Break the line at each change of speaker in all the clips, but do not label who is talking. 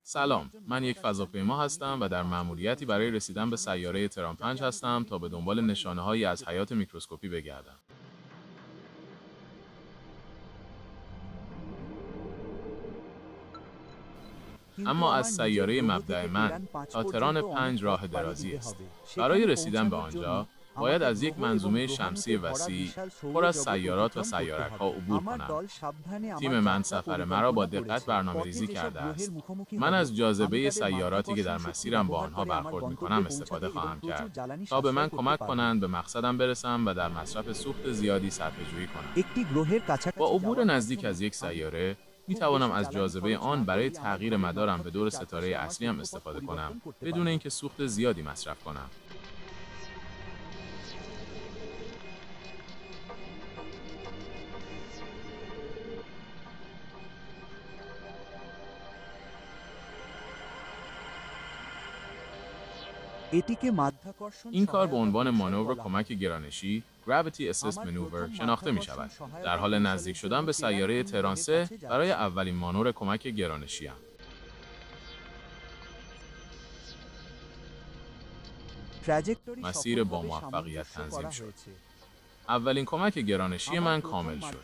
سلام، من یک فضاپیما هستم و در مأموریتی برای رسیدن به سیاره تران 5 هستم تا به دنبال نشانه‌هایی از حیات میکروسکوپی بگردم. اما از سیاره مبدأ من تا تران 5 راه درازی است. برای رسیدن به آنجا، باید از یک منظومه شمسی وسیع پر از سیارات و سیارک‌ها عبور کنم. تیم من سفر مرا با دقت برنامه‌ریزی کرده است. من از جاذبه سیاراتی که در مسیرم با آنها برخورد می‌کنم استفاده خواهم کرد تا به من کمک کنند به مقصدم برسم و در مصرف سوخت زیادی صرفه‌جویی کنم. با عبور نزدیک از یک سیاره می توانم از جاذبه آن برای تغییر مدارم به دور ستاره اصلی هم استفاده کنم بدون اینکه سوخت زیادی مصرف کنم. این کار به عنوان مانور کمک گرانشی Gravity Assist Maneuver شناخته می شود. در حال نزدیک شدن به سیاره تران 3 برای اولین مانور کمک گرانشی ام. مسیر با موفقیت تنظیم شد. اولین کمک گرانشی من کامل شد.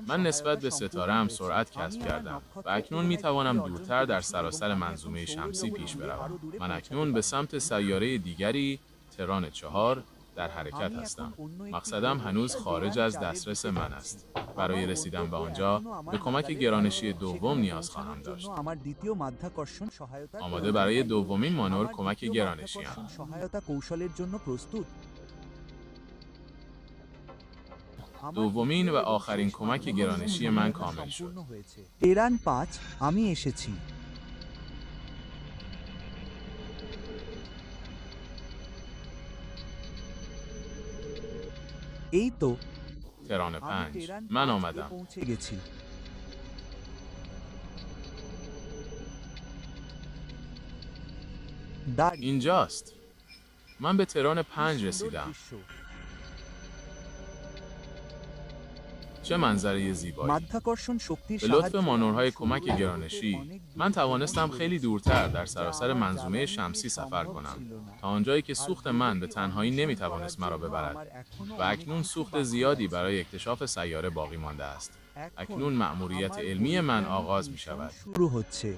من نسبت به ستاره‌ام سرعت کسب کردم و اکنون می توانم دورتر در سراسر منظومه شمسی پیش بروم. من اکنون به سمت سیاره دیگری، تران 4، در حرکت هستم. مقصدم هنوز خارج از دسترس من است. برای رسیدن به آنجا، به کمک گرانشی دوم نیاز خواهم داشت. آماده برای دومین مانور کمک گرانشی ام. دومین و آخرین کمک گرانشی من کامل شد.
تران 5 আমি এসেছি। এই তো
تران 5 من آمدم.
পৌঁছে গেছি।
اینجاست. من به تران 5 رسیدم. چه منظره زیبایی!
মাধ্যাকর্ষণ শক্তির
به لطف مانورهای کمک گرانشی، من توانستم خیلی دورتر در سراسر منظومه شمسی سفر کنم تا آنجایی که سوخت من به تنهایی نمیتوانست مرا ببرد و اکنون سوخت زیادی برای اکتشاف سیاره باقی مانده است. اکنون مأموریت علمی من آغاز می شود.
শুরু হচ্ছে।